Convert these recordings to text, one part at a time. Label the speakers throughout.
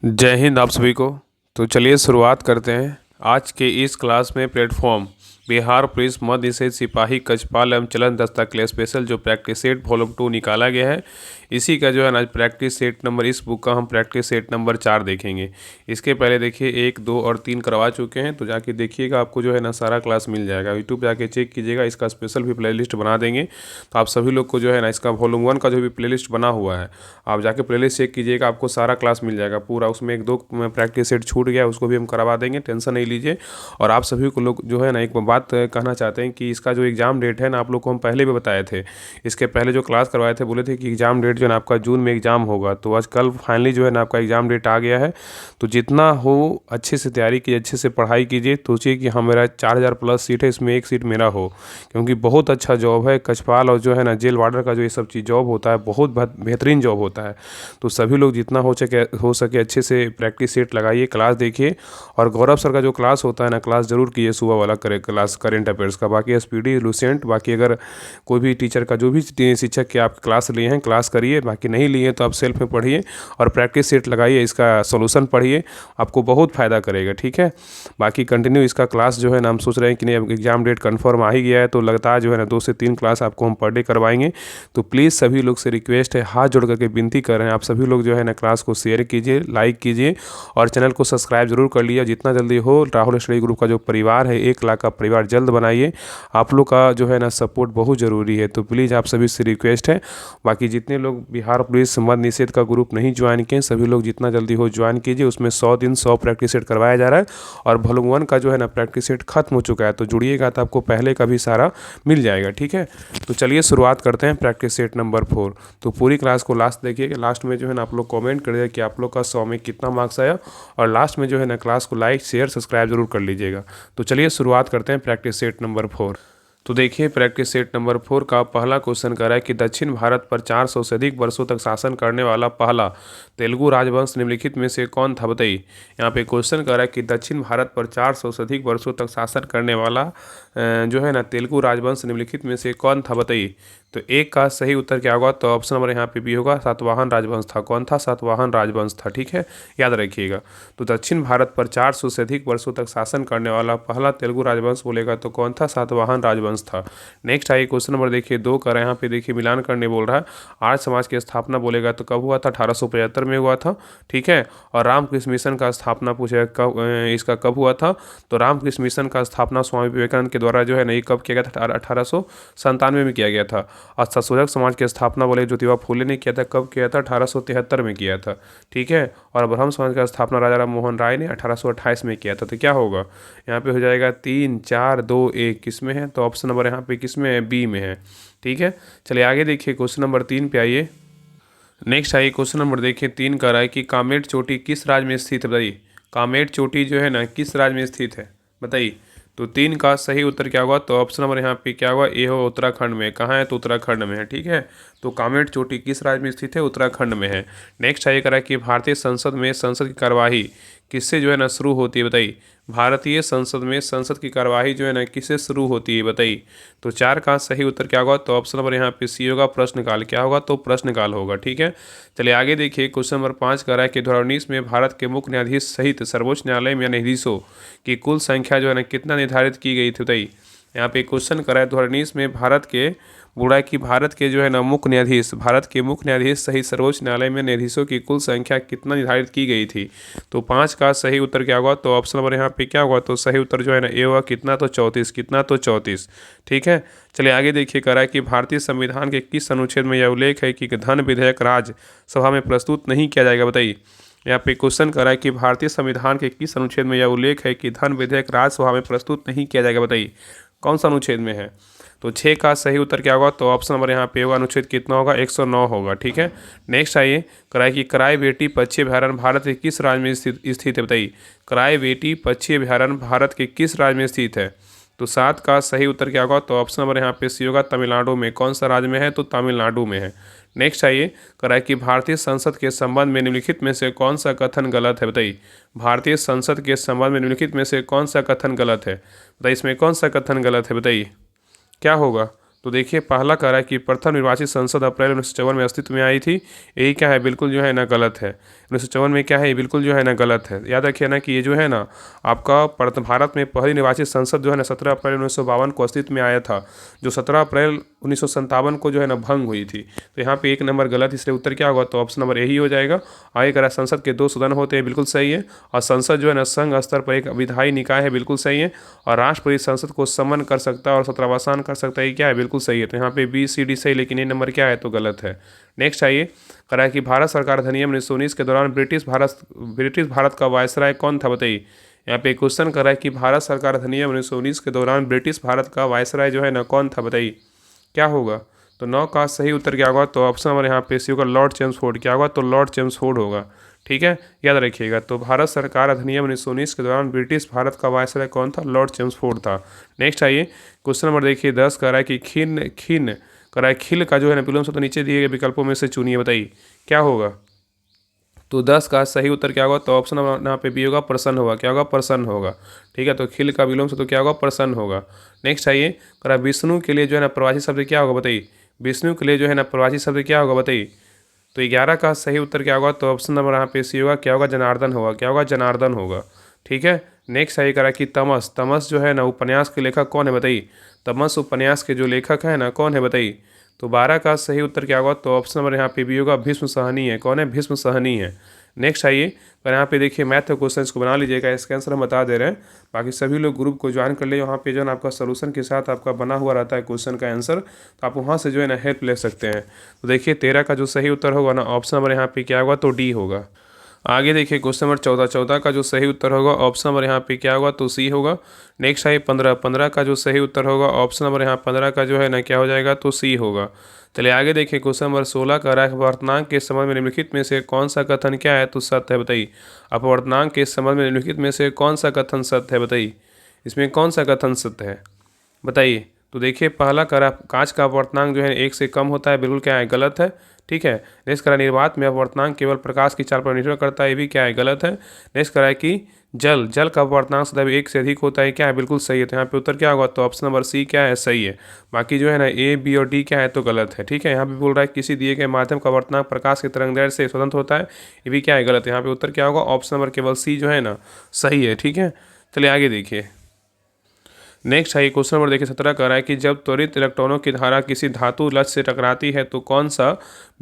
Speaker 1: जय हिंद आप सभी को। तो चलिए शुरुआत करते हैं। आज के इस क्लास में प्लेटफॉर्म बिहार पुलिस मध्य निषेध सिपाही कछपाल एवं चलन दस्ता के लिए स्पेशल जो प्रैक्टिस सेट वॉल्यूम 2 निकाला गया है, इसी का जो है ना प्रैक्टिस सेट नंबर, इस बुक का हम प्रैक्टिस सेट नंबर 4 देखेंगे। इसके पहले देखिए 1, 2 और 3 करवा चुके हैं, तो जाके देखिएगा, आपको जो है ना सारा क्लास मिल जाएगा। यूट्यूब जाके चेक कीजिएगा, इसका स्पेशल भी प्लेलिस्ट बना देंगे। तो आप सभी लोग को जो है ना इसका वॉल्यूम 1 का जो भी प्लेलिस्ट बना हुआ है, आप जाके प्लेलिस्ट चेक कीजिएगा, आपको सारा क्लास मिल जाएगा पूरा। उसमें 1-2 प्रैक्टिस सेट छूट गया, उसको भी हम करवा देंगे, टेंशन नहीं लीजिए। और आप सभी को लोग जो है ना एक बात कहना चाहते हैं कि इसका जो एग्ज़ाम डेट है ना, आप लोग को हम पहले भी बताए थे। इसके पहले जो क्लास करवाए थे, बोले थे कि एग्ज़ाम डेट जो है ना आपका जून में एग्ज़ाम होगा। तो आज कल फाइनली जो है ना आपका एग्ज़ाम डेट आ गया है। तो जितना हो अच्छे से तैयारी कीजिए, अच्छे से पढ़ाई कीजिए। सोचिए कि हाँ मेरा 4000 प्लस सीट है, इसमें एक सीट मेरा हो, क्योंकि बहुत अच्छा जॉब है कछपाल और जो है ना जेल वार्डर का जो ये सब चीज़ जॉब होता है, बहुत बेहतरीन जॉब होता है। तो सभी लोग जितना हो सके अच्छे से प्रैक्टिस सेट लगाइए, क्लास देखिए। और गौरव सर का जो क्लास होता है ना, क्लास जरूर कीजिए सुबह वाला क्लास करेंट अफेयर्स का। बाकी एसपीडी लूसेंट, बाकी अगर कोई भी टीचर का जो भी शिक्षक के आप क्लास लिए हैं, क्लास करिए। बाकी नहीं लिए तो आप सेल्फ में पढ़िए और प्रैक्टिस सेट लगाइए, इसका सोल्यूशन पढ़िए, आपको बहुत फ़ायदा करेगा। ठीक है, बाकी कंटिन्यू इसका क्लास जो है ना, हम सोच रहे हैं कि नहीं, अब एग्ज़ाम डेट कन्फर्म आ ही गया है, तो लगातार जो है ना 2 से 3 क्लास आपको हम पर डे करवाएंगे। तो प्लीज़ सभी लोग से रिक्वेस्ट है, हाथ जोड़ करके विनती कर रहे हैं, आप सभी लोग जो है ना क्लास को शेयर कीजिए, लाइक कीजिए और चैनल को सब्सक्राइब जरूर कर लीजिए। जितना जल्दी हो राहुल स्टडी ग्रुप का जो परिवार है, 1 लाख का परिवार जल्द बनाइए। आप लोग का जो है ना सपोर्ट बहुत ज़रूरी है, तो प्लीज़ आप सभी से रिक्वेस्ट है। बाकी जितने लोग बिहार पुलिस मद्य निषेध का ग्रुप नहीं ज्वाइन किए, सभी लोग जितना जल्दी हो ज्वाइन कीजिए। उसमें 100 दिन 100 प्रैक्टिस सेट करवाया जा रहा है और वॉल्यूम 1 का जो है ना प्रैक्टिस सेट खत्म हो चुका है। तो जुड़िएगा तो आपको पहले का भी सारा मिल जाएगा। ठीक है, तो चलिए शुरुआत करते हैं प्रैक्टिस सेट नंबर 4। तो पूरी क्लास को लास्ट देखिए, लास्ट में जो है ना आप लोग कॉमेंट करिएगा कि आप लोग का 100 में कितना मार्क्स आया, और लास्ट में जो है ना क्लास को लाइक शेयर सब्सक्राइब जरूर कर लीजिएगा। तो चलिए शुरुआत करते हैं प्रैक्टिस सेट नंबर 4। तो देखिए प्रैक्टिस सेट नंबर 4 का पहला क्वेश्चन कह रहा है कि दक्षिण भारत पर 400 से अधिक वर्षों तक शासन करने वाला पहला तेलुगु राजवंश निम्नलिखित में से कौन था, बताइए। यहाँ पे क्वेश्चन कह रहा है कि दक्षिण भारत पर 400 से अधिक वर्षों तक शासन करने वाला जो है ना तेलुगु राजवंश निम्नलिखित में से कौन था, बताइए। तो एक का सही उत्तर क्या होगा, तो ऑप्शन नंबर यहाँ पे बी होगा, सातवाहन राजवंश था। कौन था? सातवाहन राजवंश था। ठीक है, याद रखिएगा। तो दक्षिण भारत पर 400 से अधिक वर्षों तक शासन करने वाला पहला तेलुगु राजवंश बोलेगा तो कौन था? सातवाहन राजवंश था। नेक्स्ट आइए क्वेश्चन नंबर देखिए 2 का, यहाँ पे देखिए मिलान करने बोल रहा है। आर्य समाज की स्थापना बोलेगा तो कब हुआ था? 1875 में हुआ था। ठीक है, और रामकृष्ण मिशन का स्थापना पूछेगा कब, इसका कब हुआ था? तो रामकृष्ण मिशन का स्थापना स्वामी विवेकानंद के द्वारा जो है ना ये कब किया गया था? 1897 में किया गया था। और संशोधक समाज की स्थापना बोले ज्योतिबा फूले ने किया था, कब किया था? 1873 में किया था। ठीक है, और ब्रह्म समाज का स्थापना राजा राम मोहन राय ने 1828 में किया था। तो क्या होगा यहाँ पे? हो जाएगा 3, 4, 2, 1 किस में है? तो ऑप्शन नंबर यहाँ पे किस में है? बी में है। ठीक है, चलिए आगे देखिए क्वेश्चन नंबर 3 पे आइए। नेक्स्ट आइए क्वेश्चन नंबर देखिए 3 का रहा है कि कामेट चोटी किस राज्य में स्थित है, बताइए। कामेट चोटी जो है ना किस राज्य में स्थित है, बताइए। तो 3 का सही उत्तर क्या होगा? तो ऑप्शन नंबर यहाँ पे क्या होगा? ए हो, उत्तराखंड में। कहाँ है? तो उत्तराखंड में है। ठीक है, तो कामेट चोटी किस राज्य में स्थित है? उत्तराखंड में है। नेक्स्ट आइए करा कि भारतीय संसद में संसद की कार्यवाही किससे जो है ना शुरू होती है, बताइए। भारतीय संसद में संसद की कार्यवाही जो है ना किससे शुरू होती है, बताइए। तो 4 का सही उत्तर क्या होगा? तो ऑप्शन नंबर यहाँ पे सी होगा, प्रश्नकाल। क्या होगा? तो प्रश्नकाल होगा। ठीक है, चलिए आगे देखिए क्वेश्चन नंबर 5 का रहा है कि 2019 में भारत के मुख्य न्यायाधीश सहित सर्वोच्च न्यायालय में न्यायाधीशों की कुल संख्या जो है ना कितना निर्धारित की गई थी, बताइए। यहाँ पे क्वेश्चन करा है 2019 में भारत के बुरा कि भारत के जो है ना मुख्य न्यायाधीश, भारत के मुख्य न्यायाधीश सहित सर्वोच्च न्यायालय में न्यायाधीशों की कुल संख्या कितना निर्धारित की गई थी। तो 5 का सही उत्तर क्या होगा? तो ऑप्शन नंबर यहाँ पे क्या होगा? तो सही उत्तर जो है ना ए होगा, कितना? तो 34। कितना? तो 34। ठीक है, चलिए आगे देखिए करा है कि भारतीय संविधान के किस अनुच्छेद में यह उल्लेख है कि धन विधेयक राज्यसभा में प्रस्तुत नहीं किया जाएगा, बताइए। यहाँ पे क्वेश्चन करा है कि भारतीय संविधान के किस अनुच्छेद में यह उल्लेख है कि धन विधेयक राज्यसभा में प्रस्तुत नहीं किया जाएगा, बताइए। कौन सा अनुच्छेद में है? तो 6 का सही उत्तर क्या होगा? तो ऑप्शन नंबर यहाँ पे होगा, अनुच्छेद कितना होगा? 109 होगा। ठीक है, नेक्स्ट आइए कराई कि कराई बेटी पक्षी अभ्यारण्य भारत के किस राज्य में स्थित है, बताइए। कराई बेटी पक्षी अभ्यारण्य भारत के किस राज्य में स्थित है? तो 7 का सही उत्तर क्या होगा? तो ऑप्शन नंबर यहाँ पे सी होगा, तमिलनाडु में। कौन सा राज्य में है? तो तमिलनाडु में है। नेक्स्ट आइए कराए कि भारतीय संसद के संबंध में निम्नलिखित में से कौन सा कथन गलत है, बताइए। भारतीय संसद के संबंध में निम्नलिखित में से कौन सा कथन गलत है, बताइए। इसमें कौन सा कथन गलत है, बताइए। क्या होगा? तो देखिए पहला कह रहा है कि प्रथम निर्वाचित संसद अप्रैल 1954 में अस्तित्व में आई थी। यही क्या है? बिल्कुल जो है ना गलत है। 1954 में क्या है, ये बिल्कुल जो है ना गलत है। याद रखिए ना कि ये जो है ना आपका भारत में पहली निर्वाचित संसद जो है ना 17 अप्रैल 1952 को अस्तित्व में आया था, जो 17 अप्रैल 1957 को जो है ना भंग हुई थी। तो यहाँ पे 1 नंबर गलत, इसलिए उत्तर क्या होगा, तो ऑप्शन नंबर यही हो जाएगा। आगे करा संसद के 2 सदन होते हैं, बिल्कुल सही है। और संसद जो है ना संघ स्तर पर एक विधायी निकाय है, बिल्कुल सही है। और राष्ट्रपति संसद को समन कर सकता है और सत्रावसान कर सकता है, क्या है, बिल्कुल सही है। तो यहाँ पे बी सी डी सही, लेकिन ये नंबर क्या है, तो गलत है। नेक्स्ट आइए, करा है कि भारत सरकार अधिनियम 1919 के दौरान ब्रिटिश भारत का वायसराय कौन था, बताइए। यहाँ पे क्वेश्चन करा है कि भारत सरकार अधिनियम 1919 के दौरान ब्रिटिश भारत का वायसराय जो है ना कौन था, बताइए क्या होगा। तो 9 का सही उत्तर क्या होगा, तो ऑप्शन नंबर यहाँ पे सी होगा, लॉर्ड चेम्सफोर्ड। क्या होगा, तो लॉर्ड चेम्सफोर्ड होगा। ठीक है, याद रखिएगा। तो भारत सरकार अधिनियम 1919 के दौरान ब्रिटिश भारत का वायसराय कौन था, लॉर्ड चेम्सफोर्ड था। नेक्स्ट आइए, क्वेश्चन नंबर देखिए 10 कह रहा है कि खिन कह रहा है खिल का जो है ना विलोम से तो नीचे दिए गए विकल्पों में से चुनिए, बताइए क्या होगा। तो 10 का सही उत्तर क्या होगा, तो ऑप्शन यहाँ पे बी होगा, प्रसन्न होगा। क्या होगा, प्रसन्न होगा। ठीक है, तो खिल का विलोम से तो क्या होगा, प्रसन्न होगा। नेक्स्ट आइए, कह रहा विष्णु के लिए जो है ना प्रवासी शब्द क्या होगा, बताइए। विष्णु के लिए जो है ना प्रवासी शब्द क्या होगा, बताइए। तो 11 का सही उत्तर क्या होगा, तो ऑप्शन नंबर यहाँ पे सी होगा। क्या होगा, जनार्दन होगा। क्या होगा, जनार्दन होगा। ठीक है, नेक्स्ट आइए करा कि तमस जो है ना उपन्यास के लेखक कौन है, बताइए। तमस उपन्यास के जो लेखक है ना कौन है, बताइए। तो 12 का सही उत्तर क्या होगा, तो ऑप्शन नंबर यहाँ पे भी होगा, भीष्म सहनी है। कौन है, भीष्म सहनी है। नेक्स्ट आइए, पर यहाँ पे देखिए मैथ क्वेश्चन को बना लीजिएगा, इसका आंसर हम बता दे रहे हैं। बाकी सभी लोग ग्रुप को ज्वाइन कर ले, वहाँ पे जो है ना आपका सोल्यूशन के साथ आपका बना हुआ रहता है क्वेश्चन का आंसर, तो आप वहाँ से जो है ना हेल्प ले सकते हैं। तो देखिए 13 का जो सही उत्तर होगा ना ऑप्शन नंबर यहाँ पे क्या होगा, तो डी होगा। आगे देखिए क्वेश्चन नंबर 14 का जो सही उत्तर होगा ऑप्शन नंबर यहाँ पे क्या होगा, तो सी होगा। नेक्स्ट आइए 15 का जो सही उत्तर होगा ऑप्शन नंबर यहाँ 15 का जो है ना क्या हो जाएगा, तो सी होगा। चलिए आगे देखिए क्वेश्चन नंबर 16 का अपवर्तनांक के संबंध में निम्नलिखित में से कौन सा कथन क्या है, तो सत्य है, बताइए। अपवर्तनांक के संबंध में निम्नलिखित में से कौन सा कथन सत्य है, बताइए। इसमें कौन सा कथन सत्य है, बताइए। तो देखिए पहला करा कांच का अपवर्तनांक जो है 1 से कम होता है, बिल्कुल क्या है, गलत है। ठीक है, नेक्स्ट करा निर्वात में अपवर्तनांक केवल प्रकाश की चाल पर निर्भर करता है, ये भी क्या है, गलत है। नेक्स्ट करा है कि जल का अपवर्तनांक सदैव 1 से अधिक होता है, क्या है, बिल्कुल सही है। तो यहाँ पे उत्तर क्या होगा, तो ऑप्शन नंबर सी क्या है, सही है। बाकी जो है ना ए बी और डी क्या है, तो गलत है। ठीक है, यहाँ पे बोल रहा है किसी दिए गए माध्यम का अपवर्तनांक प्रकाश की तरंगदैर्घ्य से स्वतंत्र होता है, ये भी क्या है, गलत है। यहाँ पे उत्तर क्या होगा, ऑप्शन नंबर केवल सी जो है ना सही है। ठीक है, चलिए आगे देखिए। नेक्स्ट है क्वेश्चन नंबर देखिए 17 कह रहा है कि जब त्वरित इलेक्ट्रॉनों की धारा किसी धातु लक्ष्य से टकराती है तो कौन सा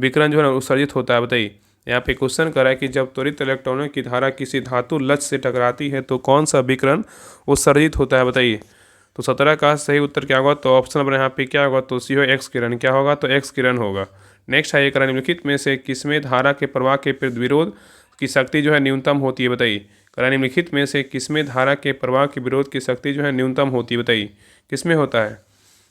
Speaker 1: विकिरण जो है ना उत्सर्जित होता है, बताइए। यहाँ पे क्वेश्चन कर रहा है कि जब त्वरित इलेक्ट्रॉनों की धारा किसी धातु लक्ष्य से टकराती है तो कौन सा विकिरण उत्सर्जित होता है, बताइए। तो 17 का सही उत्तर क्या होगा, तो ऑप्शन नंबर यहाँ पे क्या होगा, तो सी हो, एक्स किरण। क्या होगा, तो एक्स किरण होगा। नेक्स्ट है निम्नलिखित में से किसमें धारा के प्रवाह के प्रतिविरोध की शक्ति जो है न्यूनतम होती है, बताइए। निम्नलिखित में से किसमें धारा के प्रवाह के विरोध की शक्ति जो है न्यूनतम होती है, बताइए किसमें होता है।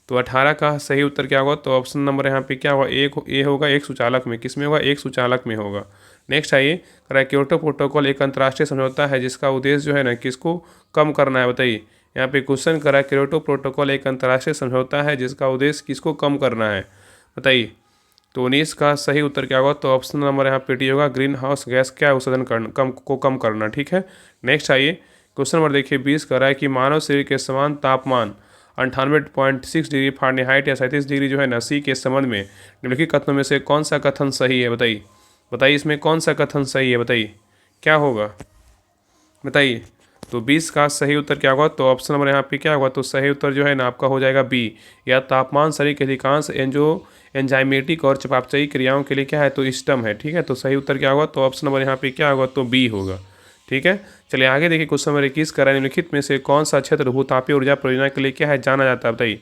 Speaker 1: तो 18 का सही उत्तर क्या होगा, तो ऑप्शन नंबर यहाँ पे क्या होगा, ए होगा, एक सुचालक में। किसमें होगा, एक सुचालक में होगा। नेक्स्ट आइए, क्योटो प्रोटोकॉल एक अंतर्राष्ट्रीय समझौता है जिसका उद्देश्य जो है ना किसको कम करना है, बताइए। यहाँ पे क्वेश्चन करा क्योटो प्रोटोकॉल एक अंतर्राष्ट्रीय समझौता है जिसका उद्देश्य किसको कम करना है, बताइए। तो 19 का सही उत्तर क्या होगा, तो ऑप्शन नंबर यहाँ पे डी होगा, ग्रीन हाउस गैस क्या उत्सर्जन कम करना। ठीक है, नेक्स्ट आइए क्वेश्चन नंबर देखिए 20 कह रहा है कि मानव शरीर के समान तापमान 98.6 डिग्री फ़ारेनहाइट या 37 डिग्री जो है ना सी के संबंध में निम्नलिखित कथनों में से कौन सा कथन सही है, बताइए। बताइए इसमें कौन सा कथन सही है, बताइए क्या होगा, बताइए। तो 20 का सही उत्तर क्या होगा, तो ऑप्शन नंबर यहाँ पे क्या होगा, तो सही उत्तर जो है ना आपका हो जाएगा बी, या तापमान शरीर के अधिकांश एंजाइमेटिक और चयापचयी क्रियाओं के लिए क्या है, तो इष्टम है। ठीक है, तो सही उत्तर क्या होगा, तो ऑप्शन नंबर यहाँ पे क्या होगा, तो बी होगा। ठीक है, चलिए आगे देखिए क्वेश्चन नंबर 21 कह रहा है निम्नलिखित में से कौन सा क्षेत्र भूतापीय ऊर्जा परियोजना के लिए क्या है, जाना जाता है, बताइए।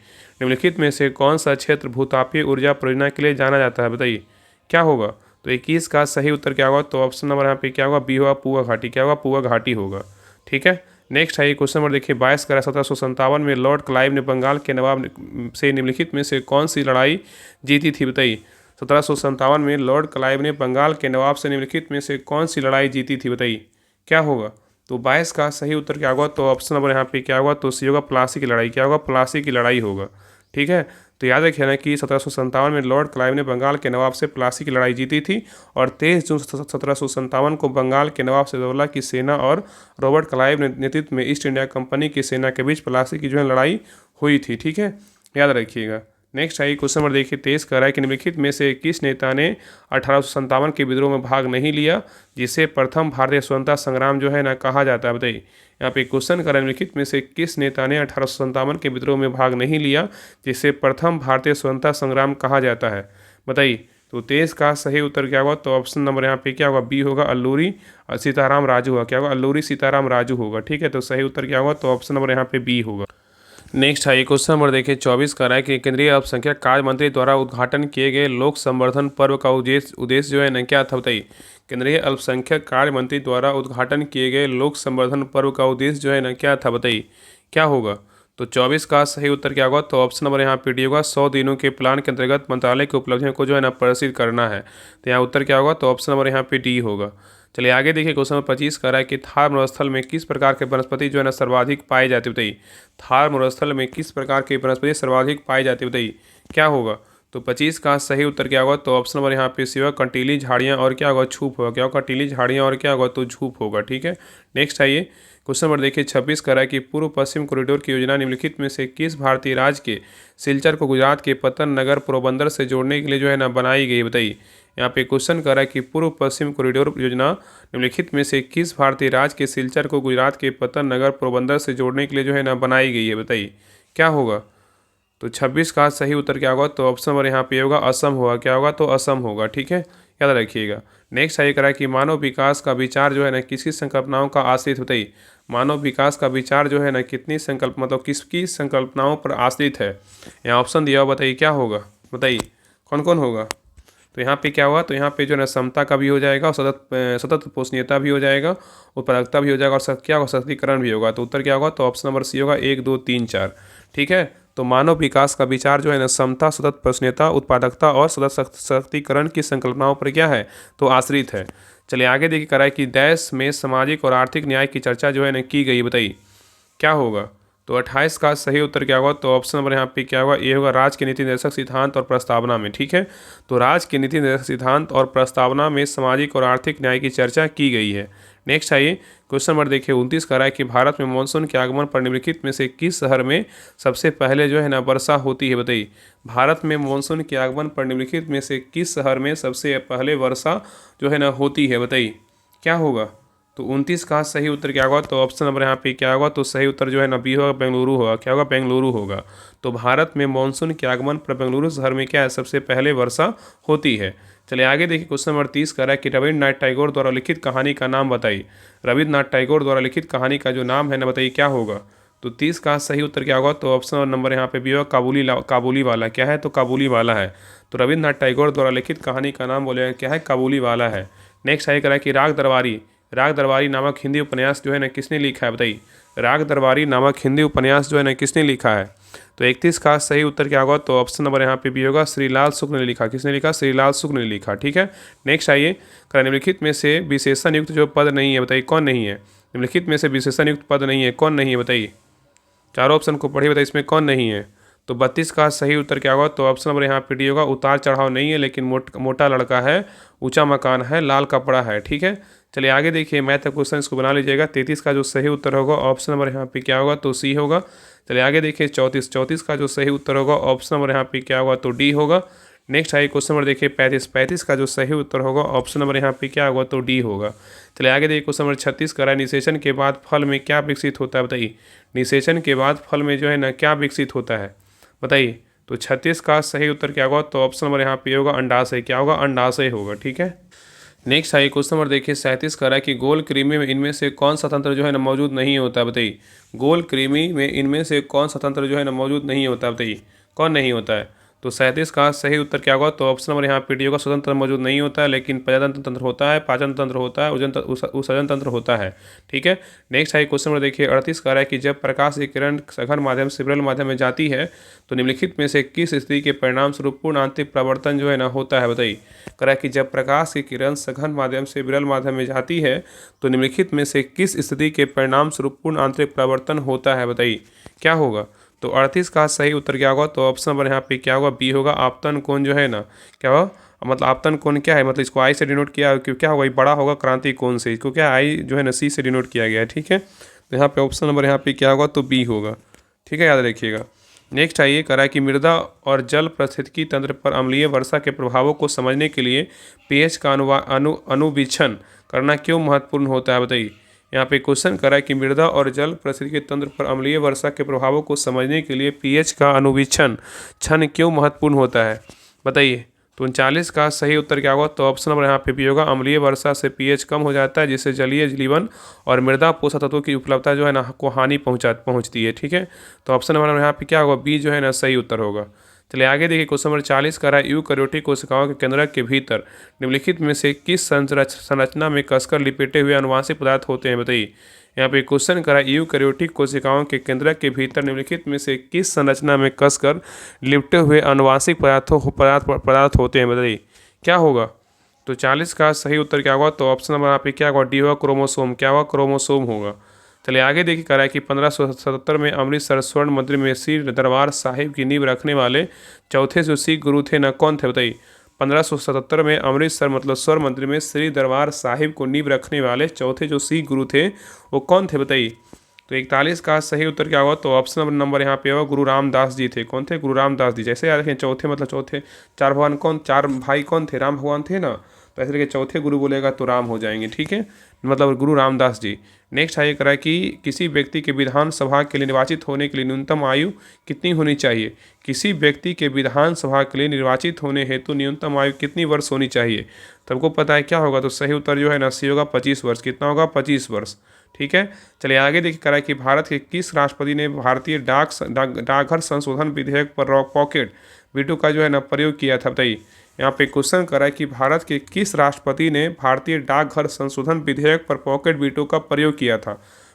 Speaker 1: निम्नलिखित में से कौन सा क्षेत्र भूतापीय ऊर्जा परियोजना के लिए जाना जाता है, बताइए क्या होगा। तो 21 का सही उत्तर क्या होगा, तो ऑप्शन नंबर यहाँ पे क्या होगा, बी होगा, पुआ घाटी। क्या होगा, पुआ घाटी होगा। ठीक है, नेक्स्ट है क्वेश्चन नंबर देखिए 22 करा 1757 में लॉर्ड क्लाइव ने बंगाल के नवाब से निम्नलिखित में से कौन सी लड़ाई जीती थी, बताइए। 1757 में लॉर्ड क्लाइव ने बंगाल के नवाब से निम्नलिखित में से कौन सी लड़ाई जीती थी, बताइए क्या होगा। तो 22 का सही उत्तर क्या होगा, तो ऑप्शन नंबर यहाँ पे क्या होगा, तो सी होगा, प्लासी की लड़ाई। क्या होगा, प्लासी की लड़ाई होगा। ठीक है, तो याद रखिए ना कि 1757 में लॉर्ड क्लाइव ने बंगाल के नवाब से प्लासी की लड़ाई जीती थी और 23 जून 1757 को बंगाल के नवाब सिद्दौला की सेना और रॉबर्ट क्लाइव नेतृत्व में ईस्ट इंडिया कंपनी की सेना के बीच प्लासी की जो है लड़ाई हुई थी। ठीक है, याद रखिएगा। नेक्स्ट आइए क्वेश्चन नंबर देखिए 23 कह रहा है कि निम्नलिखित में से किस नेता ने 1857 के विद्रोह में भाग नहीं लिया, जिसे प्रथम भारतीय स्वतंत्रता संग्राम जो है ना कहा जाता है। बताइए, यहाँ पे क्वेश्चन कर रहा है निम्नलिखित में से किस नेता ने 1857 के विद्रोह में भाग नहीं लिया, जिसे प्रथम भारतीय स्वतंत्रता संग्राम कहा जाता है। बताइए, तो 23 का सही उत्तर क्या होगा? तो ऑप्शन नंबर यहाँ पे क्या होगा? बी होगा, अल्लूरी सीताराम राजू होगा। क्या होगा? अल्लूरी सीताराम राजू होगा। ठीक है, तो सही उत्तर क्या होगा? तो ऑप्शन नंबर यहाँ पे बी होगा। नेक्स्ट है क्वेश्चन नंबर देखिए 24 का रहा है कि केंद्रीय अल्पसंख्यक कार्य मंत्री द्वारा उद्घाटन किए गए लोक संवर्धन पर्व का उद्देश्य जो है ना क्या था? बताइए, केंद्रीय अल्पसंख्यक कार्य मंत्री द्वारा उद्घाटन किए गए लोक संवर्धन पर्व का उद्देश्य जो है ना क्या था? बताइए, क्या होगा? तो 24 का सही उत्तर क्या होगा? तो ऑप्शन नंबर यहाँ पे डी होगा, 100 दिनों के प्लान के अंतर्गत मंत्रालय की उपलब्धियों को जो है ना प्रदर्शित करना है। तो यहाँ उत्तर क्या होगा? तो ऑप्शन नंबर यहाँ पे डी होगा। चलिए आगे देखिए क्वेश्चन नंबर 25 कह रहा है कि थार मरुस्थल में किस प्रकार के वनस्पति जो है ना सर्वाधिक पाई जाती है? बताइए, थार मरुस्थल में किस प्रकार की वनस्पति सर्वाधिक पाई जाती है? बताइए, क्या होगा? तो 25 का सही उत्तर क्या होगा? तो ऑप्शन नंबर यहाँ पे सी होगा, कंटीली झाड़ियाँ और क्या होगा? झूप होगा। क्या होगा? कंटीली झाड़ियाँ और क्या होगा? तो झूप होगा। ठीक है, नेक्स्ट आइए क्वेश्चन नंबर देखिए 26 कह रहा है कि पूर्व पश्चिम कॉरिडोर की योजना निम्नलिखित में से किस भारतीय राज्य के सिलचर को गुजरात के पतन नगर पोरबंदर से जोड़ने के लिए जो है ना बनाई गई? बताइए, यहाँ पे क्वेश्चन कर रहा है कि पूर्व पश्चिम कॉरिडोर योजना निम्नलिखित में से किस भारतीय राज्य के सिलचर को गुजरात के पतन नगर पोरबंदर से जोड़ने के लिए जो है ना बनाई गई है? बताइए, क्या होगा? तो 26 का सही उत्तर क्या होगा? तो ऑप्शन नंबर यहाँ पे होगा, असम होगा। क्या होगा? तो असम होगा। ठीक है, याद रखिएगा। नेक्स्ट आइए करा कि मानव विकास का विचार जो है ना किसकी संकल्पनाओं का आश्रित? बताइए, मानव विकास का विचार जो है ना कितनी संकल्प मतलब किसकी संकल्पनाओं पर आश्रित है? यहाँ ऑप्शन दिया हुआ, बताइए क्या होगा? बताइए कौन कौन होगा? तो यहाँ पे क्या हुआ? तो यहाँ पे जो है ना समता का भी हो जाएगा और सतत पोषणीयता भी हो जाएगा, उत्पादकता भी हो जाएगा और क्या होगा? सशक्तिकरण भी होगा। तो उत्तर क्या होगा? तो ऑप्शन नंबर सी होगा, 1 2 3 4। ठीक है, तो मानव विकास का विचार जो है ना समता, सतत पोषणीयता, उत्पादकता और सतत सशक्तिकरण की संकल्पनाओं पर क्या है? तो आश्रित है। चलिए आगे देखिए कराए कि देश में सामाजिक और आर्थिक न्याय की चर्चा जो है ना की गई। बताइए, क्या होगा? तो 28 का सही उत्तर क्या होगा? तो ऑप्शन नंबर यहाँ पे क्या होगा? ये होगा, राज्य के नीति निर्देशक सिद्धांत और प्रस्तावना में। ठीक है, तो राज्य के नीति निर्देशक सिद्धांत और प्रस्तावना में सामाजिक और आर्थिक न्याय की चर्चा की गई है। नेक्स्ट आइए क्वेश्चन नंबर देखिए 29 का रहा है कि भारत में मानसून के आगमन पर निम्नलिखित में से किस शहर में सबसे पहले जो है ना वर्षा होती है? बताइए, भारत में मानसून के आगमन पर निम्नलिखित में से किस शहर में सबसे पहले वर्षा जो है ना होती है? बताइए, क्या होगा? तो 29 का सही उत्तर क्या होगा? तो ऑप्शन नंबर यहाँ पे क्या होगा? तो सही उत्तर जो है ना बी होगा, बेंगलुरु होगा। क्या होगा? बेंगलुरु होगा। तो भारत में मानसून के आगमन पर बेंगलुरु शहर में क्या है? सबसे पहले वर्षा होती है। चलिए आगे देखिए क्वेश्चन नंबर 30 का रहा है कि रविन्द्रनाथ टैगोर द्वारा लिखित कहानी का नाम बताइए। रविन्द्रनाथ टैगोर द्वारा लिखित कहानी का जो नाम है ना, बताइए क्या होगा? तो 30 का सही उत्तर क्या होगा? तो ऑप्शन नंबर यहाँ पे भी होगा, काबुली वाला। क्या है? तो काबुली वाला है। तो रविन्द्रनाथ टैगोर द्वारा लिखित कहानी का नाम बोलेगा क्या है? काबुली वाला है। नेक्स्ट आगे करा कि राग दरबारी नामक हिंदी उपन्यास जो है ना किसने लिखा है? बताइए, राग दरबारी नामक हिंदी उपन्यास जो है ना किसने लिखा है? तो 31 का सही उत्तर क्या होगा? तो ऑप्शन नंबर यहाँ पे भी होगा, श्रीलाल शुक्ल ने लिखा। किसने लिखा? श्रीलाल शुक्ल ने लिखा। ठीक है, नेक्स्ट आइए निम्नलिखित में से विशेषण युक्त जो पद नहीं है, बताइए कौन नहीं है? निम्नलिखित में से विशेषण युक्त पद नहीं है, कौन नहीं है? बताइए, चारों ऑप्शन को पढ़िए, बताइए इसमें कौन नहीं है? तो 32 का सही उत्तर क्या होगा? तो ऑप्शन नंबर यहाँ पे डी होगा, उतार चढ़ाव नहीं है लेकिन मोटा लड़का है, ऊंचा मकान है, लाल कपड़ा है। ठीक है, चलिए आगे देखिए मैथ का क्वेश्चन, इसको बना लीजिएगा। 33 का जो सही उत्तर होगा ऑप्शन नंबर यहाँ पे क्या होगा? तो सी होगा। चलिए आगे देखिए 34 का जो सही उत्तर होगा ऑप्शन नंबर यहाँ पे क्या होगा? तो डी होगा। नेक्स्ट आइए क्वेश्चन नंबर देखिए 35 का जो सही उत्तर होगा ऑप्शन नंबर यहाँ पे क्या होगा? तो डी होगा। चलिए आगे देखिए क्वेश्चन नंबर 36 करा, निषेचन के बाद फल में क्या विकसित होता है? बताइए, निषेचन के बाद फल में जो है ना क्या विकसित होता है? बताइए, तो 36 का सही उत्तर क्या होगा? तो ऑप्शन नंबर यहाँ पे होगा, अंडाशय। क्या होगा? अंडाशय होगा। ठीक है, नेक्स्ट आइए क्वेश्चन नंबर देखिए 37 का रहा है कि गोल कृमि में इनमें से कौन सा तंत्र जो है ना मौजूद नहीं होता? बताइए, गोल कृमि में इनमें से कौन सा तंत्र जो है ना मौजूद नहीं होता? बताइए, कौन नहीं होता है? तो 37 का सही उत्तर क्या होगा? तो ऑप्शन नंबर यहाँ पे डी होगा, स्वतंत्र तंत्र मौजूद नहीं होता है लेकिन प्रजनन तंत्र होता है, पाचन तंत्र होता है, उत्सर्जन तंत्र होता है। ठीक है, नेक्स्ट आइए क्वेश्चन नंबर देखिए 38 का रहा है कि जब प्रकाश की किरण सघन माध्यम से विरल माध्यम में जाती है तो निम्नलिखित में से किस स्थिति के परिणाम स्वरूप पूर्ण आंतरिक प्रवर्तन जो है ना होता है? बताइए, करा कि जब प्रकाश की किरण सघन माध्यम से विरल माध्यम में जाती है तो निम्नलिखित में से किस स्थिति के परिणाम स्वरूप पूर्ण आंतरिक प्रवर्तन होता है? बताइए, क्या होगा? तो 38 का सही उत्तर क्या होगा? तो ऑप्शन नंबर यहाँ पे क्या होगा? बी होगा, आपतन कोण जो है ना क्या होगा? मतलब आपतन कोण क्या है? मतलब इसको आई से डिनोट किया, क्यों क्या होगा? ये बड़ा होगा क्रांति कोण से, इसको क्या आई जो है ना सी से डिनोट किया गया है। ठीक है, तो यहाँ पे ऑप्शन नंबर यहाँ पे क्या होगा? तो बी होगा। ठीक है, याद रखिएगा। नेक्स्ट आइए, करा कि मृदा और जल पारिस्थितिकी तंत्र पर अम्लीय वर्षा के प्रभावों को समझने के लिए पीएच का अनुवीक्षण करना क्यों महत्वपूर्ण होता है, बताइए। यहाँ पे क्वेश्चन करा कि मृदा और जल पारिस्थितिकी तंत्र पर अम्लीय वर्षा के प्रभावों को समझने के लिए पीएच का अनुवीक्षण क्यों महत्वपूर्ण होता है, बताइए। तो 39 का सही उत्तर क्या होगा, तो ऑप्शन नंबर यहाँ पे भी होगा। अम्लीय वर्षा से पीएच कम हो जाता है, जिससे जलीय जीवन और मृदा पोषक तत्वों की उपलब्धता जो है ना को हानि पहुँचती है, ठीक है। तो ऑप्शन नंबर यहाँ पे क्या होगा, बी जो है ना सही उत्तर होगा। चलिए आगे देखिए, क्वेश्चन नंबर 40 का है यूकैरियोटिक कोशिकाओं के केंद्रक के भीतर निम्नलिखित में से किस संरचना में कसकर लिपेटे हुए अनुवांशिक पदार्थ होते हैं, बताइए। यहाँ पे क्वेश्चन करा यूकैरियोटिक कोशिकाओं के केंद्रक के भीतर निम्नलिखित में से किस संरचना में कसकर लिपटे हुए अनुवांशिक पदार्थ होते हैं, बताइए क्या होगा। तो 40 का सही उत्तर क्या होगा, तो ऑप्शन नंबर यहाँ पे क्या होगा, डी होगा क्रोमोसोम। क्या होगा, क्रोमोसोम होगा। चलिए आगे देखिए, करा है कि 1577 में अमृतसर स्वर्ण मंदिर में श्री दरबार साहिब की नींव रखने वाले चौथे जो सिख गुरु थे न, कौन थे, बताइए। 1577 में अमृतसर मतलब स्वर्ण मंदिर में श्री दरबार साहिब को नींव रखने वाले चौथे जो सिख गुरु थे वो कौन थे, बताइए। तो 41 का सही उत्तर क्या होगा, तो ऑप्शन नंबर यहाँ पे होगा गुरु रामदास जी थे। कौन थे, गुरु रामदास जी। जैसे याद रखें, चौथे मतलब चौथे चार भगवान कौन, चार भाई कौन थे, राम भगवान थे ना, तो ऐसे करके चौथे गुरु बोलेगा तो राम हो जाएंगे, ठीक है, मतलब गुरु रामदास जी। नेक्स्ट आइए, करा कि किसी व्यक्ति के विधानसभा के लिए निर्वाचित होने के लिए न्यूनतम आयु कितनी होनी चाहिए। किसी व्यक्ति के विधानसभा के लिए निर्वाचित होने हेतु न्यूनतम आयु कितनी वर्ष होनी चाहिए, सबको पता है क्या होगा, तो सही उत्तर जो है ना सी होगा 25 वर्ष। कितना होगा, 25 वर्ष, ठीक है। चलिए आगे देखिए, करा कि भारत के किस राष्ट्रपति ने भारतीय डाकघर संशोधन विधेयक पर पॉकेट वीटो का जो है ना प्रयोग किया था, बताइए। यहाँ पे क्वेश्चन करा है कि भारत के किस राष्ट्रपति ने भारतीय डाकघर संशोधन विधेयक पर पॉकेट वीटो का प्रयोग किया था,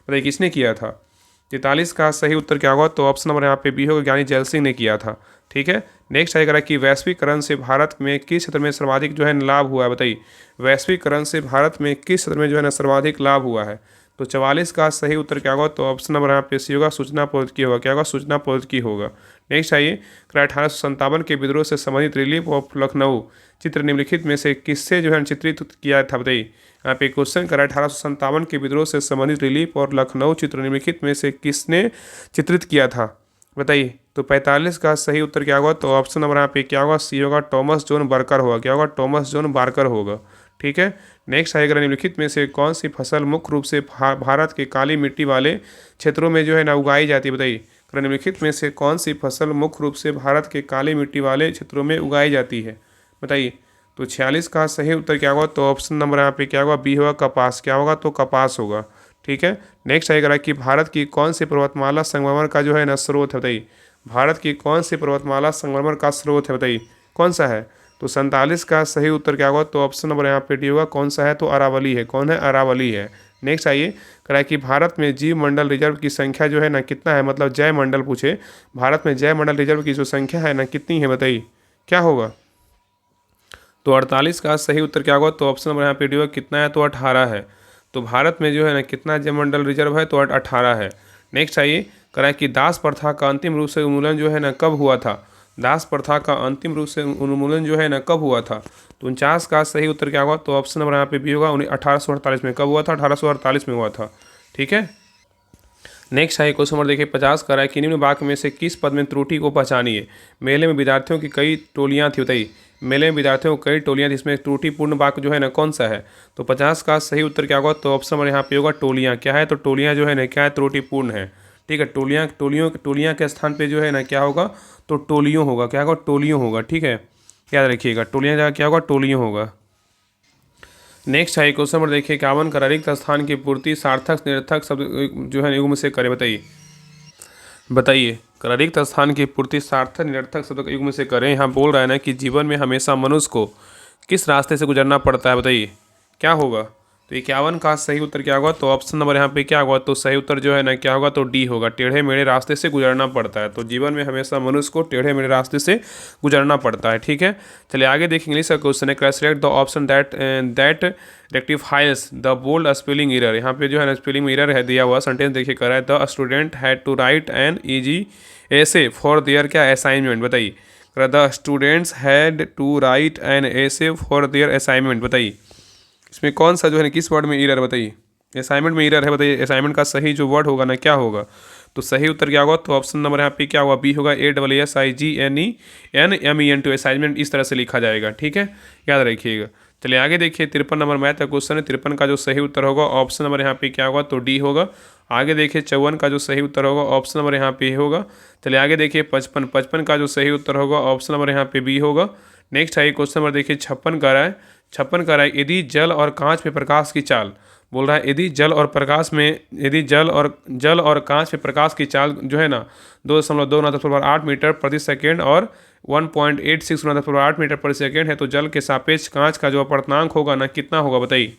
Speaker 1: बताइए किसने किया था। 43 का सही उत्तर क्या होगा, तो ऑप्शन नंबर यहाँ पे बी होगा, ज्ञानी जैल सिंह ने किया था, ठीक है। नेक्स्ट आएगा कि वैश्वीकरण से भारत में किस क्षेत्र में सर्वाधिक जो है लाभ हुआ है, बताइए। वैश्वीकरण से भारत में किस क्षेत्र में जो है ना सर्वाधिक लाभ हुआ है। तो 44 का सही उत्तर क्या होगा, तो ऑप्शन नंबर यहाँ पे सी होगा, सूचना प्रौद्योगिकी होगा। क्या होगा, सूचना प्रौद्योगिकी होगा। नेक्स्ट आइए, 1857 के विद्रोह से संबंधित रिलीफ ऑफ लखनऊ चित्र निम्नलिखित में से किससे जो है चित्रित किया था, बताइए। यहाँ पे क्वेश्चन करा 1857 के विद्रोह से संबंधित रिलीफ और लखनऊ चित्र निम्नलिखित में से किसने चित्रित किया था, बताइए। तो 45 का सही उत्तर क्या होगा, तो ऑप्शन नंबर यहाँ पे क्या होगा, सी होगा, टॉमस जॉन बार्कर होगा। क्या होगा, टॉमस जॉन बार्कर होगा, ठीक है। नेक्स्ट आएगा, निम्नलिखित में से कौन सी फसल मुख्य रूप से भारत के काली मिट्टी वाले क्षेत्रों में जो है ना उगाई जाती है, बताइए। निम्नलिखित में से कौन सी फसल मुख्य रूप से भारत के काली मिट्टी वाले क्षेत्रों में उगाई जाती है, बताइए। तो 46 का सही उत्तर क्या होगा, तो ऑप्शन नंबर यहाँ पे क्या होगा, बी होगा, कपास। क्या होगा, तो कपास होगा, ठीक है। नेक्स्ट आएगा कि भारत की कौन सी पर्वतमाला संगमरमर का जो है ना स्रोत है, बताइए। भारत की कौन सी पर्वतमाला संगमरमर का स्रोत है, बताइए कौन सा है। तो 47 का सही उत्तर क्या होगा, तो ऑप्शन नंबर यहाँ पे डी होगा, कौन सा है, तो अरावली है। कौन है, अरावली है। नेक्स्ट आइए, करा कि भारत में जीव मंडल रिजर्व की संख्या जो है ना कितना है, मतलब जय मंडल पूछे, भारत में जय मंडल रिजर्व की जो संख्या है ना कितनी है, बताइए क्या होगा। तो 48 का सही उत्तर क्या होगा, तो ऑप्शन नंबर यहाँ पे डी होगा, कितना है, तो 18 है। तो भारत में जो है ना कितना जय मंडल रिजर्व है, तो 18 है। नेक्स्ट आइए, करा कि दास प्रथा का अंतिम रूप से उन्मूलन जो है ना कब हुआ था। दास प्रथा का अंतिम रूप से उन्मूलन जो है ना कब हुआ था। तो 49 का सही उत्तर क्या होगा, तो ऑप्शन नंबर यहाँ पे भी होगा, 1848 में। कब हुआ था, 1848 में हुआ था, ठीक है। नेक्स्ट है क्वेश्चन नंबर देखिए 50 का है कि निम्न वाक्य में से किस पद में त्रुटि को पहचानिए। मेले में विद्यार्थियों की कई टोलियाँ थी, बताइए। मेले में विद्यार्थियों को कई टोलियाँ थी, इसमें त्रुटिपूर्ण वाक्य जो है ना कौन सा है। तो 50 का सही उत्तर क्या होगा, तो ऑप्शन नंबर यहाँ पे होगा, टोलियाँ। क्या है, तो टोलियाँ जो है ना क्या है, त्रुटिपूर्ण है, ठीक है। टोलियों के स्थान पे जो है ना क्या होगा, तो टोलियों होगा। क्या होगा, टोलियों होगा, ठीक है, याद रखिएगा। टोलियाँ जगह क्या होगा, टोलियों होगा। नेक्स्ट है क्वेश्चन नंबर देखिए 51 का रिक्त स्थान की पूर्ति सार्थक निरर्थक शब्द जो है युग्म से करें, बताइए। रिक्त स्थान की पूर्ति सार्थक निरर्थक शब्द युग्म से करें। यहाँ बोल रहा है ना कि जीवन में हमेशा मनुष्य को किस रास्ते से गुजरना पड़ता है, बताइए क्या होगा। तो 51 का सही उत्तर क्या होगा, तो ऑप्शन नंबर यहाँ पे क्या होगा, तो सही उत्तर जो है ना क्या होगा, तो डी होगा, टेढ़े मेढ़े रास्ते से गुजरना पड़ता है। तो जीवन में हमेशा मनुष्य को टेढ़े मेढ़े रास्ते से गुजरना पड़ता है, ठीक है। चलिए आगे देखिए, इंग्लिश का क्वेश्चन है, select the option that rectifies the bold spelling error. यहाँ पे जो है ना स्पेलिंग एरर है दिया हुआ, सेंटेंस देखिए कर रहा है, the student had to write an easy essay for their क्या असाइनमेंट, बताइए। The students had to write an essay for their assignment, बताइए इसमें कौन सा जो है ना किस वर्ड में एरर, बताइए। असाइनमेंट में एरर है, बताइए असाइनमेंट का सही जो वर्ड होगा ना क्या होगा। तो सही उत्तर क्या होगा, तो ऑप्शन नंबर यहाँ पे क्या होगा, बी होगा, ASSIGNENMENT असाइनमेंट इस तरह से लिखा जाएगा। ठीक है, याद रखिएगा। चलिए आगे देखिए, 53 नंबर मैथ का क्वेश्चन है। 53 का जो सही उत्तर होगा ऑप्शन नंबर यहाँ पे क्या होगा, तो डी होगा। आगे देखिए 54 का जो सही उत्तर होगा ऑप्शन नंबर यहाँ पे होगा। चलिए आगे देखिए 55 का जो सही उत्तर होगा ऑप्शन नंबर यहाँ पे बी होगा। नेक्स्ट आइए क्वेश्चन नंबर देखिए 56 का रहा है। 56 का रहा है, यदि जल और कांच में प्रकाश की चाल, बोल रहा है यदि जल और कांच में प्रकाश की चाल जो है ना 2.29 मीटर प्रति सेकेंड और 1.86 मीटर प्रति सेकेंड है, तो जल के सापेक्ष कांच का जो अपवर्तनांक होगा ना कितना होगा, बताइए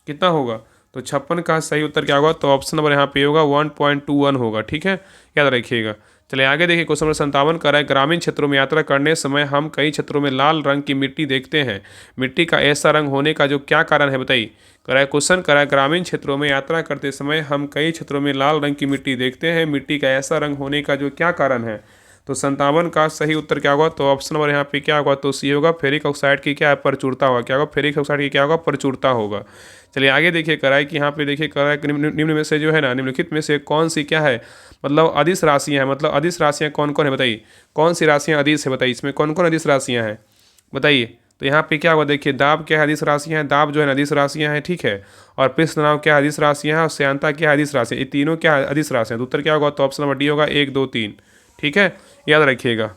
Speaker 1: कितना होगा। तो 56 का सही उत्तर क्या होगा, तो ऑप्शन नंबर यहाँ पे होगा 1.21 होगा। ठीक है, याद रखिएगा। चलिए आगे देखिए क्वेश्चन नंबर 57 का है, ग्रामीण क्षेत्रों में यात्रा करने समय हम कई क्षेत्रों में लाल रंग की मिट्टी देखते हैं, मिट्टी का ऐसा रंग होने का जो क्या कारण है, बताइए। कराए क्वेश्चन कराए, ग्रामीण क्षेत्रों में यात्रा करते समय हम कई क्षेत्रों में लाल रंग की मिट्टी देखते हैं, मिट्टी का ऐसा रंग होने का जो क्या कारण है। तो 57 का सही उत्तर क्या होगा, तो ऑप्शन नंबर यहाँ पे क्या होगा, तो सी होगा, फेरिक ऑक्साइड की क्या है, प्रचुरता होगा। क्या होगा, फेरिक ऑक्साइड की क्या होगा, प्रचुरता होगा। चलिए आगे देखिए कराए कि यहाँ पे देखिए कराए निम्न में से जो है ना, निम्नलिखित में से कौन सी क्या है, मतलब अदिश राशियाँ हैं, मतलब अदिश राशियाँ कौन कौन है, बताइए कौन सी राशियाँ अदिश है, बताइए इसमें कौन कौन अदिश राशियाँ हैं, बताइए। तो यहाँ पे क्या होगा, देखिए दाब क्या है, अदिश राशियाँ हैं, दाब जो है अदिश राशियाँ हैं। ठीक है, और पृष्ठनाव क्या है, अदिश राशियाँ हैं, और श्यानता क्या है, अदिश राशियाँ। ये तीनों क्या है, अदिश राशियाँ। तो उत्तर क्या होगा, तो ऑप्शन नंबर डी होगा, 1 2 3। ठीक है, याद रखिएगा।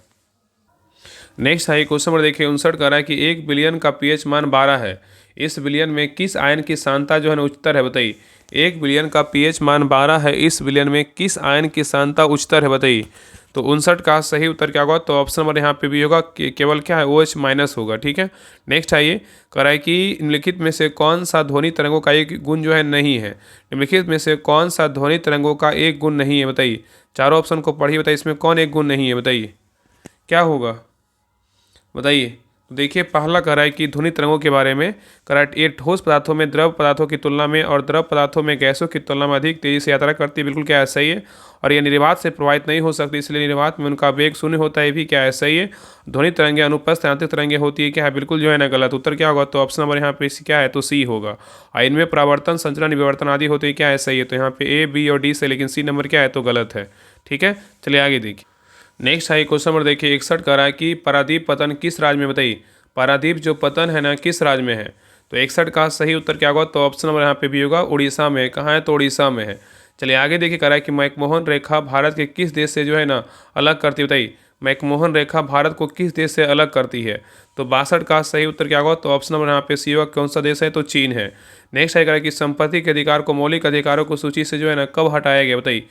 Speaker 1: नेक्स्ट है क्वेश्चन नंबर देखिए 59 का रहा है कि 1 बिलियन का पीएच मान 12 है, इस बिलियन में किस आयन की सांद्रता जो है ना उच्चतर है, बताइए। 1 बिलियन का पीएच मान 12 है, इस बिलियन में किस आयन की सांद्रता उच्चतर है, बताइए। तो 59 का सही उत्तर क्या होगा, तो ऑप्शन नंबर यहाँ पे भी होगा, केवल क्या है, OH माइनस होगा। ठीक है, नेक्स्ट आइए कराए कि निम्नलिखित में से कौन सा ध्वनि तरंगों का एक गुण जो है नहीं है, निम्नलिखित में से कौन सा ध्वनि तरंगों का एक गुण नहीं है, बताइए। चारों ऑप्शन को पढ़िए, बताइए इसमें कौन एक गुण नहीं है, बताइए क्या होगा, बताइए। तो देखिए पहला कह रहा है कि ध्वनि तरंगों के बारे में कह रहा है, ये ठोस पदार्थों में द्रव पदार्थों की तुलना में और द्रव पदार्थों में गैसों की तुलना में अधिक तेजी से यात्रा करती है, बिल्कुल क्या है, सही है। और यह निर्वात से प्रभावित नहीं हो सकती, इसलिए निर्वात में उनका वेग शून्य होता है, भी क्या है, सही है। ध्वनि तरंगे अनुपस्थित यांत्रिक तरंगे होती है, क्या है, बिल्कुल जो है ना गलत। उत्तर क्या होगा, तो ऑप्शन नंबर यहाँ पे क्या है, तो सी होगा। और इनमें परावर्तन संचरण विवर्तन आदि होते हैं, क्या है, सही है। तो यहाँ पे A B और D से, लेकिन सी नंबर क्या है, तो गलत है। ठीक है, चलिए आगे देखिए। नेक्स्ट है क्वेश्चन नंबर देखिए 61 का रहा है कि पारादीप पतन किस राज्य में, बताइए। पारादीप जो पतन है ना किस राज्य में है, तो 61 का सही उत्तर क्या होगा, तो ऑप्शन नंबर यहाँ पे भी होगा, उड़ीसा में। कहाँ है, तो उड़ीसा में है। चलिए आगे देखिए कह रहा है कि मैकमोहन रेखा भारत के किस देश से जो है ना अलग करती है, बताइए। मैकमोहन रेखा भारत को किस देश से अलग करती है, तो 62 का सही उत्तर क्या होगा, तो ऑप्शन नंबर यहाँ पे सी होगा, कौन सा देश है, तो चीन है। नेक्स्ट है कि संपत्ति के अधिकार को मौलिक अधिकारों को सूची से जो है ना कब हटाया गया, बताइए।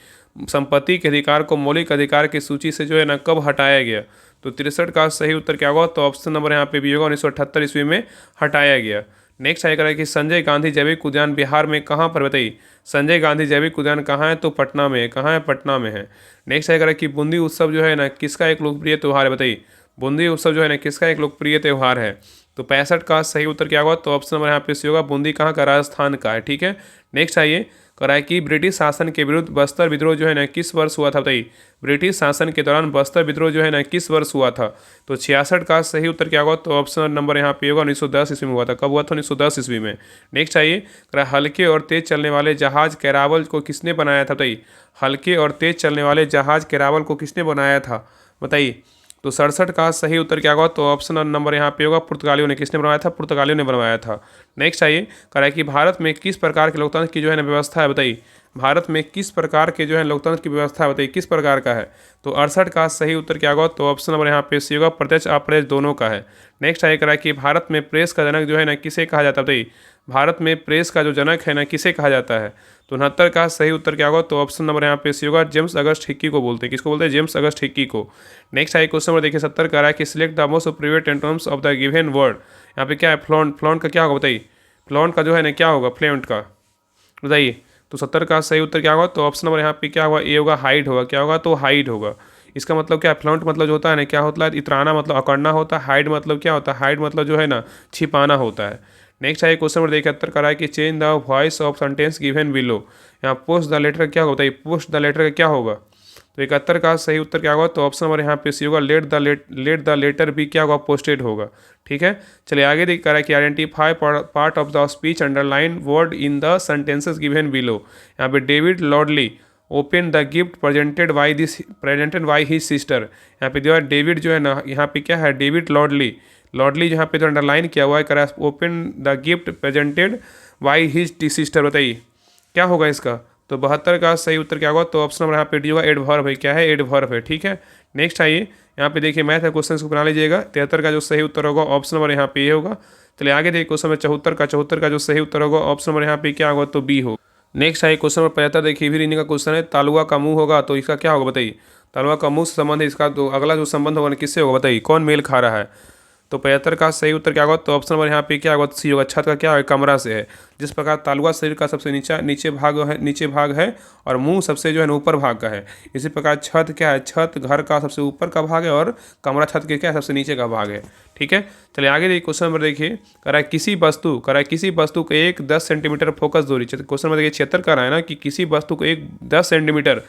Speaker 1: संपत्ति के अधिकार को मौलिक अधिकार की सूची से जो है ना कब हटाया गया, तो 63 का सही उत्तर क्या होगा, तो ऑप्शन नंबर यहाँ पे भी होगा, 1978 ईस्वी में हटाया गया। नेक्स्ट आएगा कि संजय गांधी जैविक उद्यान बिहार में कहाँ पर, बताइए। संजय गांधी जैविक उद्यान कहाँ है, तो पटना में है। कहाँ है, पटना में है। नेक्स्ट आएगा कि बूंदी उत्सव जो है ना किसका एक लोकप्रिय त्यौहार है, बताइए। बूंदी उत्सव जो है ना किसका एक लोकप्रिय त्यौहार है, तो 65 का सही उत्तर क्या होगा, तो ऑप्शन नंबर यहाँ पे सी होगा, बूंदी कहाँ का, राजस्थान का है। ठीक है, नेक्स्ट आइए कराए कि ब्रिटिश शासन के विरुद्ध बस्तर विद्रोह जो है ना किस वर्ष हुआ था, बताइए। ब्रिटिश शासन के दौरान बस्तर विद्रोह जो है ना किस वर्ष हुआ था, तो 66 का सही उत्तर क्या होगा, तो ऑप्शन नंबर यहाँ पे होगा, 1910 ईस्वी में हुआ था। कब हुआ था, 1910 ईस्वी में। नेक्स्ट आइए कराए हल्के और तेज चलने वाले जहाज कैरावल को किसने बनाया था, बताइए। हल्के और तेज चलने वाले जहाज कैरावल को किसने बनाया था, बताइए। तो 67 का सही उत्तर क्या होगा, तो ऑप्शन नंबर यहाँ पे होगा, पुर्तगालियों ने। किसने बनवाया था, पुर्तगालियों ने बनवाया था। नेक्स्ट आइए करा कि भारत में किस प्रकार के लोकतंत्र की जो है ना व्यवस्था है, बताइए। भारत में किस प्रकार के जो है लोकतंत्र की व्यवस्था है, बताइए किस प्रकार का है, तो 68 का सही उत्तर क्या होगा, तो ऑप्शन नंबर यहाँ पे सी होगा, प्रत्यक्ष अप्रत्यक्ष दोनों का है। नेक्स्ट आइए करा कि भारत में प्रेस का जनक जो है ना किसे कहा जाता है, बताइए। भारत में प्रेस का जो जनक है ना किसे कहा जाता है, तो 69 का सही उत्तर क्या होगा, तो ऑप्शन नंबर यहाँ पे सी होगा, जेम्स अगस्ट हिक्की को बोलते हैं। किसको बोलते हैं, जेम्स अगस्ट हिक्की को। नेक्स्ट आइए क्वेश्चन नंबर देखिए 70 का रहा है कि select the most appropriate antonyms of the given word. यहाँ पे क्या है, फ्लॉन्ट। फ्लॉन्ट का क्या होगा, बताइए। फ्लॉन्ट का जो है ना क्या होगा, फ्लेंट का, बताइए। तो 70 का सही उत्तर क्या होगा, तो ऑप्शन नंबर यहाँ पे क्या होगा, ए होगा, हाइड होगा। क्या होगा, तो हाइड होगा। इसका मतलब क्या है, फ्लॉन्ट मतलब जो होता है ना क्या होता है, इतराना मतलब अकड़ना होता है। हाइड मतलब क्या होता है, हाइड मतलब जो है ना छिपाना होता है। नेक्स्ट है क्वेश्चन नंबर 71 का है कि change the voice of sentence given below. यहाँ पोस्ट द लेटर क्या होता है, पोस्ट द लेटर का क्या होगा, तो 71 का सही उत्तर क्या होगा, तो ऑप्शन नंबर यहाँ पे सी होगा, लेट द लेटर भी क्या होगा, पोस्टेड होगा। ठीक है, चलिए आगे देख कर कि identify part of the speech underline word in the sentences given below. यहाँ पे David loudly open the gift presented by his sister. यहाँ पे जो है डेविड जो है ना, यहाँ पे क्या है, डेविड लॉडली, लॉडली यहाँ पे तो अंडरलाइन किया हुआ है, करा open the gift presented by his sister. बताइए क्या होगा इसका। तो 72 का सही उत्तर क्या होगा, तो ऑप्शन नंबर यहाँ पे डी होगा, एडवर्ब है। क्या है, एडवर्ब है। ठीक है, नेक्स्ट आइए, यहाँ पे देखिए मैथ है क्वेश्चन को बना लीजिएगा। 73 का जो सही उत्तर होगा ऑप्शन नंबर यहाँ पे ये होगा। चलिए आगे देखिए क्वेश्चन नंबर 74 का जो सही उत्तर होगा ऑप्शन नंबर यहाँ पे क्या होगा, तो बी होगा। नेक्स्ट आइए क्वेश्चन नंबर 75, देखिए भी रीडिंग का क्वेश्चन है। तालुआ का मुंह होगा तो इसका क्या होगा, बताइए। तालुआ का मुंह से संबंध है इसका, तो अगला जो संबंध होगा किससे होगा, बताइए। कौन मेल खा रहा है। तो 75 का सही उत्तर क्या होगा, तो ऑप्शन नंबर यहाँ पे क्या होगा, सी होगा। छत का क्या है, कमरा से है। जिस प्रकार तालुआ शरीर का सबसे नीचे भाग है और मुंह सबसे जो है ना ऊपर भाग का है, इसी प्रकार छत क्या है, छत घर का सबसे ऊपर का भाग है और कमरा छत के क्या है, सबसे नीचे का भाग है। ठीक है, चलिए आगे देखिए क्वेश्चन नंबर देखिए, करा किसी वस्तु को एक 10 सेंटीमीटर फोकस दूरी, क्वेश्चन नंबर देखिए 76 का है ना, कि किसी वस्तु को एक 10 सेंटीमीटर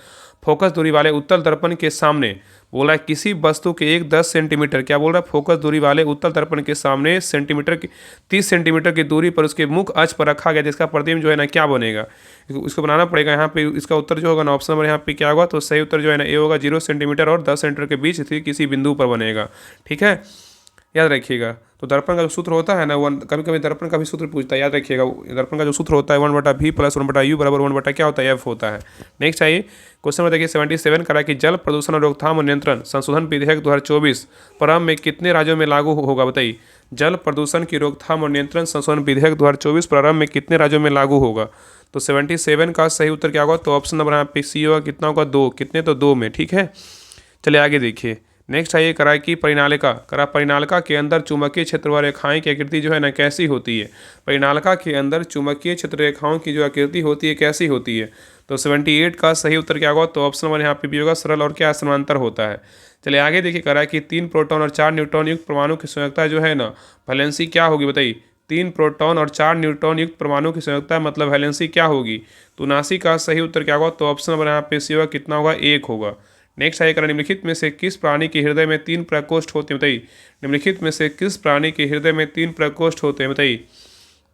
Speaker 1: फोकस दूरी वाले उत्तल दर्पण के सामने, बोला है किसी वस्तु के एक 10 सेंटीमीटर, क्या बोल रहा है, फोकस दूरी वाले उत्तल दर्पण के सामने 30 सेंटीमीटर की दूरी पर उसके मुख अक्ष पर रखा गया, जिसका प्रतिबिंब जो है ना क्या बनेगा, इसको बनाना पड़ेगा। यहाँ पे इसका उत्तर जो होगा ना ऑप्शन नंबर यहाँ पे क्या होगा, तो सही उत्तर जो है ना ये होगा, 0 सेंटीमीटर और 10 सेंटीमीटर के बीच किसी बिंदु पर बनेगा। ठीक है, याद रखिएगा। तो दर्पण का जो सूत्र होता है ना, कभी कभी दर्पण का भी सूत्र पूछता है, याद रखिएगा। दर्पण का जो सूत्र होता है 1/v + 1/u बराबर 1 क्या होता है, f होता है। नेक्स्ट आइए क्वेश्चन में देखिए 77 करा कि जल प्रदूषण रोकथाम और नियंत्रण संशोधन विधेयक 2024 प्रारंभ में कितने राज्यों में लागू होगा, बताइए। जल प्रदूषण की रोकथाम और नियंत्रण संशोधन विधेयक 2024 प्रारंभ में कितने राज्यों में लागू होगा। तो 77 का सही उत्तर क्या होगा, तो ऑप्शन नंबर यहाँ पे सी होगा। कितना होगा, 2। कितने, तो 2 में। ठीक है, चलिए आगे देखिए। नेक्स्ट आइए करा कि परिनालिका के अंदर चुंबकीय क्षेत्र व रेखाएं की आकृति जो है ना कैसी होती है। परिनालिका के अंदर चुंबकीय क्षेत्र रेखाओं की जो आकृति होती है कैसी होती है। तो 78 का सही उत्तर क्या होगा, तो ऑप्शन नंबर यहाँ पे भी होगा, सरल और क्या समांतर होता है। चलिए आगे देखिए करा कि 3 प्रोटॉन और 4 न्यूट्रॉन युक्त परमाणु की संयोजकता जो है ना, वैलेंसी क्या होगी, बताइए। 3 प्रोटॉन और 4 न्यूट्रॉन युक्त परमाणु की संयोजकता मतलब वैलेंसी क्या होगी। तो 79 का सही उत्तर क्या होगा, तो ऑप्शन नंबर यहाँ पे सी होगा। कितना होगा, 1 होगा। नेक्स्ट आइए निम्नलिखित में से किस प्राणी के हृदय में 3 प्रकोष्ठ होते हैं, बताइए। निम्नलिखित में से किस प्राणी के हृदय में 3 प्रकोष्ठ होते हैं, बताइए।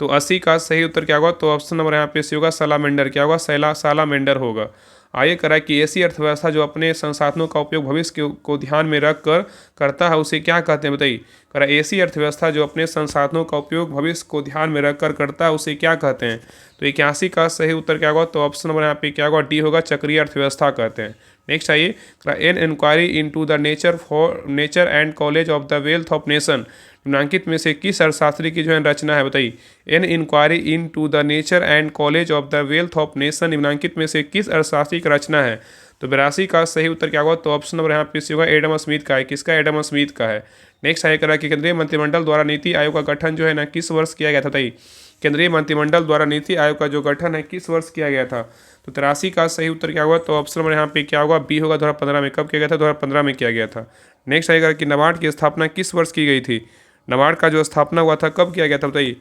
Speaker 1: तो 80 का सही उत्तर क्या होगा, तो ऑप्शन नंबर यहाँ पे सी होगा, सालामेंडर। क्या होगा, सालामेंडर होगा। आइए करा कि ऐसी अर्थव्यवस्था जो अपने संसाधनों का उपयोग भविष्य को ध्यान में रख कर करता है उसे क्या कहते हैं, बताइए। करा ऐसी अर्थव्यवस्था जो अपने संसाधनों का उपयोग भविष्य को ध्यान में रख कर करता है उसे क्या कहते हैं। तो 81 का सही उत्तर क्या होगा, तो ऑप्शन नंबर यहाँ पे क्या होगा, डी होगा, चक्रीय अर्थव्यवस्था कहते हैं। नेक्स्ट आइए, an inquiry into the nature and college of the wealth of nation निम्नांकित में से किस अर्थशास्त्री की जो है रचना है, बताइए। An inquiry into the nature and college of the wealth of nation निम्नांकित में से किस अर्थशास्त्री की रचना है। तो 82 का सही उत्तर क्या होगा, तो ऑप्शन नंबर यहाँ पे सी होगा, एडम स्मिथ का है। किसका, एडम स्मिथ का है। नेक्स्ट आइए करा कि केंद्रीय मंत्रिमंडल द्वारा नीति आयोग का गठन जो है ना किस वर्ष किया गया था, बताइए। केंद्रीय मंत्रिमंडल द्वारा नीति आयोग का जो गठन है किस वर्ष किया गया था। तो 83 का सही उत्तर क्या होगा, तो ऑप्शन नंबर यहाँ पे क्या होगा, बी होगा, 2015 में। कब किया गया था, 2015 में किया गया था। नेक्स्ट आएगा कि नाबार्ड की स्थापना किस वर्ष की गई थी। नाबार्ड का जो स्थापना हुआ था कब किया गया था, बताइए।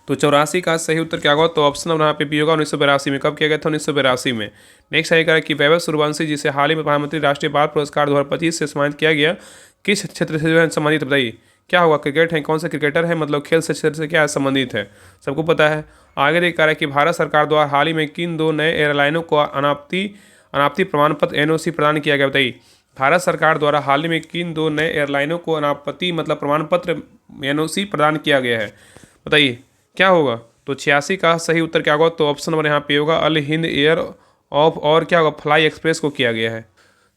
Speaker 1: तो 84 का सही उत्तर क्या होगा, तो ऑप्शन नंबर यहाँ पे बी होगा, 1982 में। कब किया गया था, 1982 में। नेक्स्ट आएगा कि वैभव सूर्यवंशी जिसे हाल ही में प्रधानमंत्री राष्ट्रीय बाल पुरस्कार 2025 से सम्मानित किया गया, किस क्षेत्र से जो है संबंधित, बताइए। क्या होगा, क्रिकेट है। कौन सा क्रिकेटर है, मतलब खेल से क्षेत्र से क्या है, संबंधित है, सबको पता है। आगे देखा है कि भारत सरकार द्वारा हाल ही में किन 2 नए एयरलाइनों को अनापति प्रमाण पत्र NOC प्रदान किया गया, बताइए। भारत सरकार द्वारा हाल ही में किन 2 नए एयरलाइनों को अनापति मतलब प्रमाण पत्र NOC प्रदान किया गया है, बताइए। क्या होगा, तो 86 का सही उत्तर क्या होगा, तो ऑप्शन नंबर यहाँ पे होगा, अल हिंद एयर ऑफ और क्या होगा, फ्लाई एक्सप्रेस को किया गया है।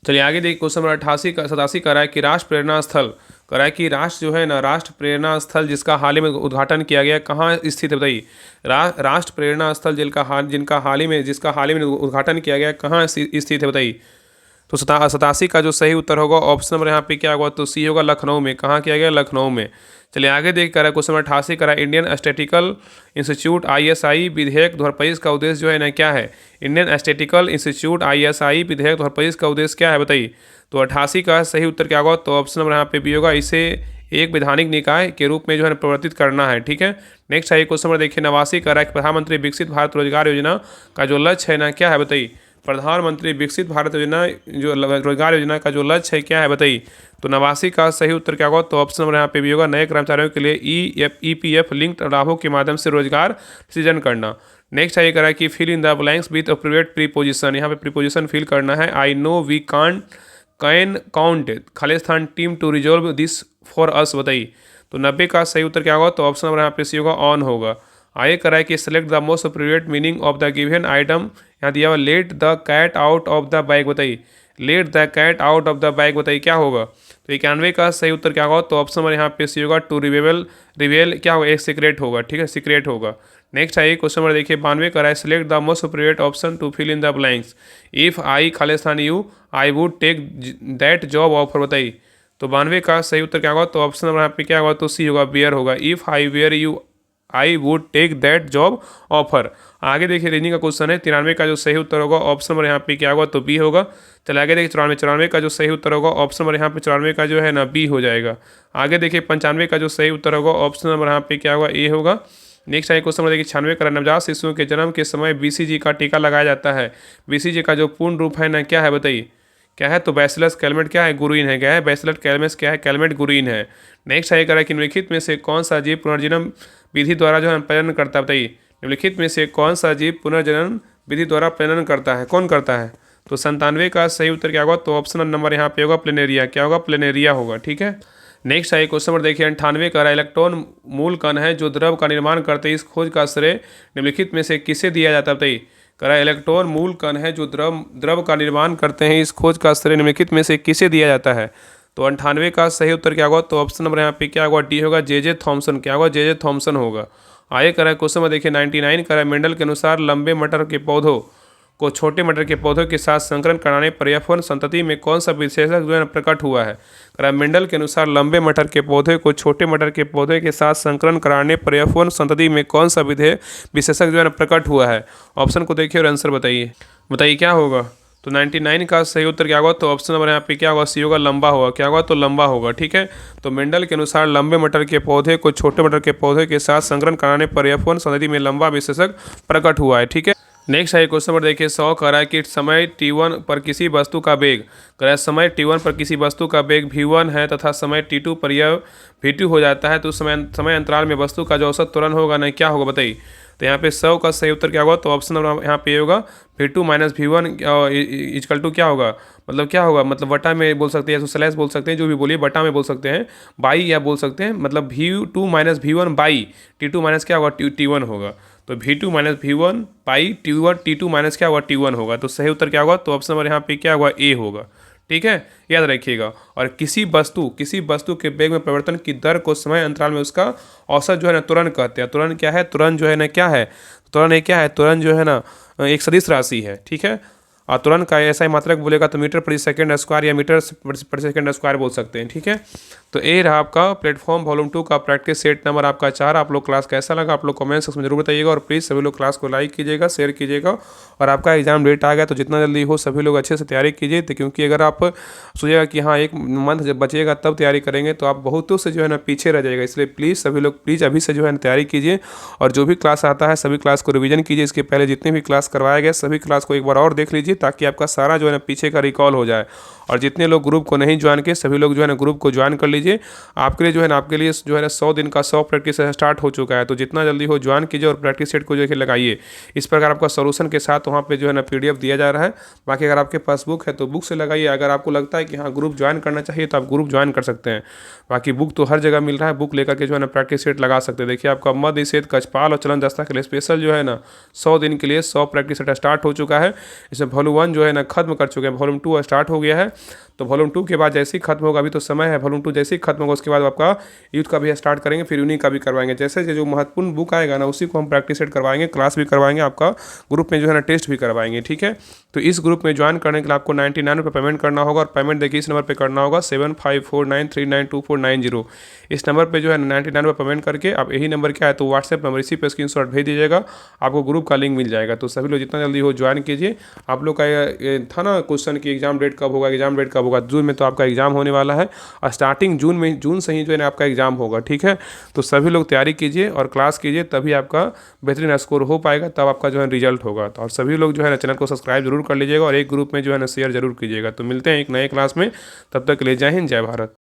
Speaker 1: चलिए आगे देखिए क्वेश्चन नंबर 87 का है कि राष्ट्र प्रेरणा स्थल करा कि राष्ट्र जो है ना, राष्ट्र प्रेरणा स्थल जिसका हाल ही में उद्घाटन किया गया कहाँ स्थित है, बताइए। राष्ट्र प्रेरणा स्थल जिसका हाल ही में उद्घाटन किया गया कहाँ स्थित है, बताइए। तो 87 का जो सही उत्तर होगा ऑप्शन नंबर यहाँ पे क्या होगा, तो सी होगा, लखनऊ में। कहाँ किया गया, लखनऊ में। चलिए आगे देख कर क्वेश्चन नंबर 88 करा इंडियन स्टैटिस्टिकल इंस्टीट्यूट ISI विधेयक 2025 का उद्देश्य जो है ना क्या है। इंडियन स्टैटिस्टिकल इंस्टीट्यूट ISI विधेयक 2025 का उद्देश्य क्या है, बताइए। तो 88 का सही उत्तर क्या होगा, तो ऑप्शन नंबर यहाँ पे भी होगा, इसे एक वैधानिक निकाय के रूप में जो है परिवर्तित करना है। ठीक है, नेक्स्ट आइए क्वेश्चन नंबर देखिए 89 का प्रधानमंत्री विकसित भारत रोजगार योजना का जो लक्ष्य है ना क्या है, बताइए। प्रधानमंत्री विकसित भारत योजना जो रोजगार योजना का जो लक्ष्य है क्या है, बताइए। तो 89 का सही उत्तर क्या होगा, तो ऑप्शन नंबर यहाँ पे भी होगा, नए कर्मचारियों के लिए EPF लिंक्ड लाभों के माध्यम से रोजगार सृजन करना। नेक्स्ट है ये करा कि fill in the blanks with appropriate preposition. यहाँ पे प्रीपोजिशन फिल करना है। I know we can count Khalistan team to resolve this for us. बताइए तो 90 का सही उत्तर क्या होगा? तो ऑप्शन नंबर यहाँ पे सी होगा, ऑन होगा। आगे करा है कि select the most appropriate meaning of the given item. यहाँ दिया हुआ let the cat out of the bag. बताइए let the cat out of the bag, बताइए क्या होगा? तो 91 का सही उत्तर क्या होगा? तो ऑप्शन नंबर यहाँ पे सी होगा, टू रिवेल क्या होगा? एक सीक्रेट होगा, ठीक है, सीक्रेट होगा। नेक्स्ट है क्वेश्चन नंबर देखिए 92 का है select the most appropriate option to fill in the blanks. If I Khalistan you I would take that job offer. बताइए तो 92 का सही उत्तर क्या होगा? तो ऑप्शन नंबर यहाँ पे क्या होगा? तो सी होगा, वेयर होगा। If I were you I would take that job offer. आगे देखिए रीजनिंग का क्वेश्चन है 93 का जो सही उत्तर होगा ऑप्शन नंबर यहाँ पे क्या होगा? तो बी होगा। चलिए आगे देखिए 94 का जो सही उत्तर होगा ऑप्शन नंबर यहाँ पे 94 का जो है ना बी हो जाएगा। आगे देखिए 95 का जो सही उत्तर होगा ऑप्शन नंबर यहाँ पे क्या होगा? ए होगा। नेक्स्ट है क्वेश्चन नंबर देखिए 96 का नवजात शिशुओं के जन्म के समय BCG का टीका लगाया जाता है। BCG का जो पूर्ण रूप है ना क्या है? बताइए क्या है? तो बैसिलस कैलमेट क्या है? गुरीन है। क्या है? बैसिलस कैलमेस क्या है? कैलमेट गुरीन है। नेक्स्ट है करा कि निम्नलिखित में से कौन सा जीव पुनर्जन्म विधि द्वारा जो है प्रजनन करता है? बताइए निम्नलिखित में से कौन सा जीव पुनर्जनन विधि द्वारा प्रजनन करता है? कौन करता है? तो 97 का सही उत्तर क्या होगा? तो ऑप्शन नंबर यहाँ पे होगा प्लेनेरिया। क्या होगा? प्लेनेरिया होगा, ठीक है। नेक्स्ट है क्वेश्चन नंबर देखिए 98 का इलेक्ट्रॉन मूल कण है जो द्रव का निर्माण करते हैं। इस खोज का श्रेय निम्नलिखित में से किसे दिया जाता है? बताइए करा इलेक्ट्रॉन मूल कण है जो द्रव का निर्माण करते हैं। इस खोज का श्रेय निम्नलिखित में से किसे दिया जाता है? तो 98 का सही उत्तर क्या होगा? तो ऑप्शन नंबर यहाँ पे क्या होगा? डी होगा, जे थॉमसन। क्या होगा? जे थॉमसन होगा। आगे करा क्वेश्चन में देखिए 99 करा मेंडल के अनुसार लंबे मटर के पौधों को छोटे मटर के पौधों के साथ संकरण कराने पर F1 संतति में कौन सा विशेषक जो है प्रकट हुआ है? करा मेंडल के अनुसार लंबे मटर के पौधे को छोटे मटर के पौधे के साथ संकरण कराने पर F1 संतति में कौन सा विशेषक जो है प्रकट हुआ है? ऑप्शन को देखिए और आंसर बताइए। बताइए क्या होगा? तो 99 का सही उत्तर क्या होगा? तो ऑप्शन नंबर यहाँ पे क्या होगा? सी होगा, लंबा होगा। क्या होगा? तो लंबा होगा, ठीक है। तो मेंडल के अनुसार लंबे मटर के पौधे को छोटे मटर के पौधे के साथ संकरण कराने पर F1 संतति में लंबा विशेषक प्रकट हुआ है, ठीक है। नेक्स्ट है क्वेश्चन नंबर देखिए 100 कह रहा है कि समय t1 पर किसी वस्तु का वेग, कह रहा है समय t1 पर किसी वस्तु का वेग v1 है तथा समय t2 पर यह v2 हो जाता है, तो समय अंतराल में वस्तु का जो औसत त्वरण होगा ना क्या होगा? बताइए तो यहाँ पे 100 का सही उत्तर क्या होगा? तो ऑप्शन नंबर यहाँ पे होगा v2 minus v1 equal to क्या होगा? मतलब क्या होगा? मतलब बटा में बोल सकते हैं या स्लैश बोल सकते हैं, जो भी बोलिए, बटा में बोल सकते हैं, बाई या बोल सकते हैं, मतलब v2 minus v1 by t2 minus क्या होगा? t1 होगा। तो v2 minus v1 by t2 minus क्या होगा? t1 होगा। तो सही उत्तर क्या होगा? तो ऑप्शन नंबर यहाँ पे क्या होगा? ए होगा, ठीक है, याद रखिएगा। और किसी वस्तु के वेग में परिवर्तन की दर को समय अंतराल में उसका औसत जो है ना त्वरण कहते हैं। त्वरण क्या है? त्वरण जो है ना क्या है? त्वरण क्या है? त्वरण जो है ना एक सदिश राशि है, ठीक है। और त्वरण का ऐसा ही मात्रक बोलेगा तो मीटर प्रति सेकंड स्क्वायर या मीटर प्रति सेकंड स्क्वायर बोल सकते हैं, ठीक है। तो ये रहा आपका प्लेटफॉर्म वॉल्यूम 2 का प्रैक्टिस सेट नंबर आपका 4। आप लोग क्लास कैसा लगा आप लोग कमेंट सेक्शन में जरूर बताइएगा और प्लीज़ सभी लोग क्लास को लाइक कीजिएगा, शेयर कीजिएगा। और आपका एग्जाम डेट आ गया तो जितना जल्दी हो सभी लोग अच्छे से तैयारी कीजिए, तो क्योंकि अगर आप सोचिएगा कि हाँ एक मंथ जब बचेगा तब तैयारी करेंगे तो आप बहुतों से जो है ना पीछे रह जाएगा। इसलिए प्लीज़ सभी लोग प्लीज़ अभी से जो है ना तैयारी कीजिए और जो भी क्लास आता है सभी क्लास को रिवीजन कीजिए। इसके पहले जितने भी क्लास करवाया गया सभी क्लास को एक बार और देख लीजिए ताकि आपका सारा जो है ना पीछे का रिकॉल हो जाए। और जितने लोग ग्रुप को नहीं ज्वाइन किए सभी लोग जो है ना ग्रुप को ज्वाइन कर लीजिए। आपके लिए जो है ना 100 दिन का 100 प्रैक्टिस स्टार्ट हो चुका है, तो जितना जल्दी हो ज्वाइन कीजिए और प्रैक्टिस सेट को जो है लगाइए। इस प्रकार आपका सोल्यूशन के साथ वहाँ पे जो है ना PDF दिया जा रहा है। बाकी अगर आपके पास बुक है तो बुक से लगाइए। अगर आपको लगता है कि हाँ ग्रुप ज्वाइन करना चाहिए तो आप ग्रुप ज्वाइन कर सकते हैं। बाकी बुक तो हर जगह मिल रहा है, बुक लेकर के जो है ना प्रैक्टिस सेट लगा सकते हैं। देखिए आपका मध्य निषेध कचपाल और चलन दस्ता के लिए स्पेशल जो है ना 100 दिन के लिए 100 प्रैक्टिस सेट स्टार्ट हो चुका है। इसमें वॉल्यूम 1 जो है ना खत्म कर चुके हैं, वॉल्यूम 2 स्टार्ट हो गया है। तो वॉल्यूम 2 के बाद जैसे ही खत्म होगा, अभी तो समय है, वॉल्यूम 2 जैसे ही खत्म होगा उसके बाद आपका यूथ का भी स्टार्ट करेंगे, फिर यूनिक का भी करवाएंगे। जैसे जो महत्वपूर्ण बुक आएगा ना उसी को हम प्रैक्टिस सेट करवाएंगे, क्लास भी करवाएंगे, आपका ग्रुप में जो है ना टेस्ट भी करवाएंगे, ठीक है। तो इस ग्रुप में ज्वाइन करने के लिए आपको 99 रुपये पेमेंट करना होगा। और पेमेंट देखिए इस नंबर पर करना होगा 7549392490। इस नंबर पर जो है 99 रुपये पेमेंट करके आप यही नंबर क्या है तो व्हाट्सएप नंबर इसी पे स्क्रीनशॉट भेज दीजिएगा, आपको ग्रुप का लिंक मिल जाएगा। तो सभी लोग जितना जल्दी हो ज्वाइन कीजिए। आप लोग का ये था ना क्वेश्चन की एग्जाम डेट कब होगा, एग्जाम डेट कब होगा? जून में तो आपका एग्जाम होने वाला है और स्टार्टिंग जून से ही जो है ना आपका एग्जाम होगा, ठीक है। तो सभी लोग तैयारी कीजिए और क्लास कीजिए, तभी आपका बेहतरीन स्कोर हो पाएगा, तब आपका जो है रिजल्ट होगा। तो और सभी लोग जो है ना चैनल को सब्सक्राइब जरूर कर लीजिएगा और एक ग्रुप में जो है ना शेयर जरूर कीजिएगा। तो मिलते हैं एक नए क्लास में, तब तक के लिए जय हिंद, जय भारत।